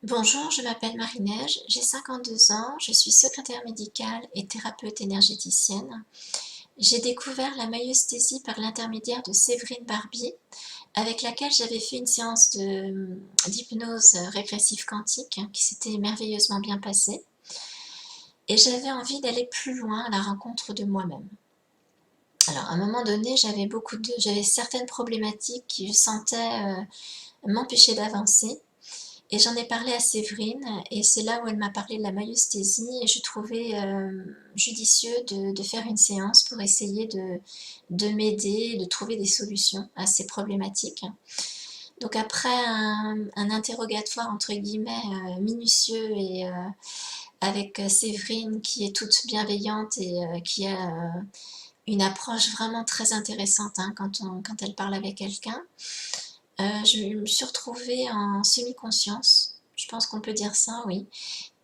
Bonjour, je m'appelle Marie-Neige, j'ai 52 ans, je suis secrétaire médicale et thérapeute énergéticienne. J'ai découvert la maïeusthésie par l'intermédiaire de Séverine Barbier, avec laquelle j'avais fait une séance d'hypnose régressive quantique qui s'était merveilleusement bien passée. Et j'avais envie d'aller plus loin à la rencontre de moi-même. Alors, à un moment donné, j'avais certaines problématiques qui, je sentais, m'empêcher d'avancer. Et j'en ai parlé à Séverine, et c'est là où elle m'a parlé de la maïeusthésie, et je trouvais judicieux de faire une séance pour essayer de m'aider, de trouver des solutions à ces problématiques. Donc après un interrogatoire entre guillemets minutieux et avec Séverine qui est toute bienveillante et qui a une approche vraiment très intéressante hein, quand elle parle avec quelqu'un, je me suis retrouvée en semi-conscience, je pense qu'on peut dire ça, oui,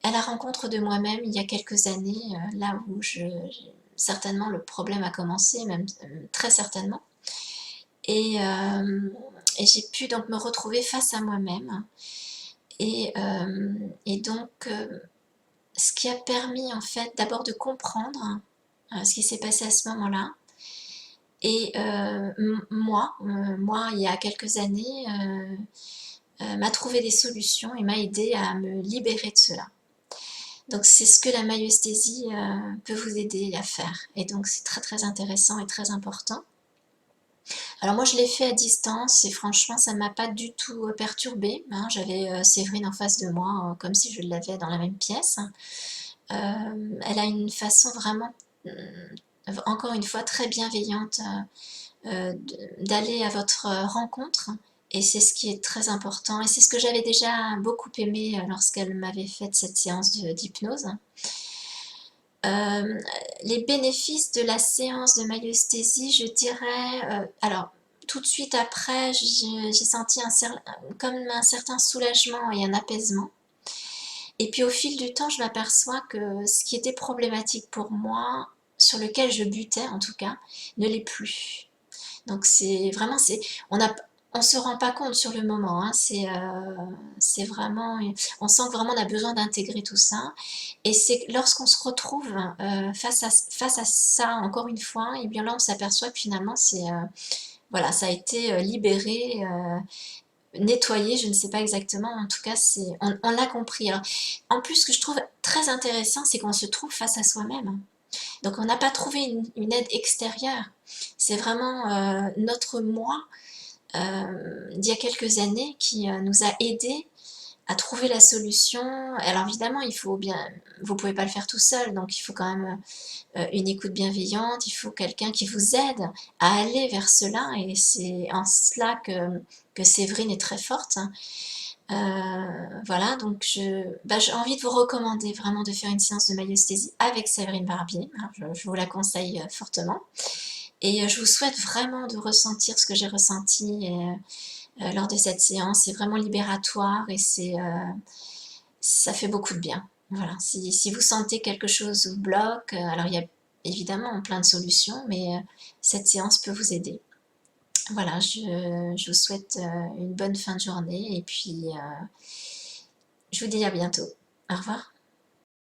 à la rencontre de moi-même il y a quelques années, là où certainement le problème a commencé, même très certainement. Et j'ai pu donc me retrouver face à moi-même. Et donc, ce qui a permis en fait d'abord de comprendre ce qui s'est passé à ce moment-là. Et moi, il y a quelques années, m'a trouvé des solutions et m'a aidé à me libérer de cela. Donc c'est ce que la maïeusthésie peut vous aider à faire. Et donc c'est très très intéressant et très important. Alors moi je l'ai fait à distance et franchement ça ne m'a pas du tout perturbée. Hein. J'avais Séverine en face de moi comme si je l'avais dans la même pièce. Elle a une façon vraiment, encore une fois, très bienveillante d'aller à votre rencontre. Et c'est ce qui est très important. Et c'est ce que j'avais déjà beaucoup aimé lorsqu'elle m'avait fait cette séance d'hypnose. Les bénéfices de la séance de maïeusthésie, je dirais, alors tout de suite après, j'ai senti comme un certain soulagement et un apaisement. Et puis au fil du temps, je m'aperçois que ce qui était problématique pour moi, sur lequel je butais en tout cas, ne l'est plus. Donc c'est vraiment, on se rend pas compte sur le moment, hein, c'est vraiment, on sent que vraiment on a besoin d'intégrer tout ça. Et c'est lorsqu'on se retrouve face à ça encore une fois, et bien là on s'aperçoit que finalement voilà, ça a été libéré, nettoyé, je ne sais pas exactement, en tout cas on l'a compris. Alors, en plus, ce que je trouve très intéressant, c'est qu'on se trouve face à soi-même. Donc on n'a pas trouvé une aide extérieure. C'est vraiment notre moi d'il y a quelques années qui nous a aidés à trouver la solution. Alors évidemment, vous pouvez pas le faire tout seul, donc il faut quand même une écoute bienveillante, il faut quelqu'un qui vous aide à aller vers cela, et c'est en cela que Séverine est très forte. Voilà, donc j'ai envie de vous recommander vraiment de faire une séance de maïeusthésie avec Séverine Barbier. Alors, je vous la conseille fortement. Et je vous souhaite vraiment de ressentir ce que j'ai ressenti lors de cette séance. C'est vraiment libératoire et ça fait beaucoup de bien. Voilà, si vous sentez quelque chose vous bloque, alors il y a évidemment plein de solutions, mais cette séance peut vous aider. Voilà, je vous souhaite une bonne fin de journée et puis je vous dis à bientôt. Au revoir.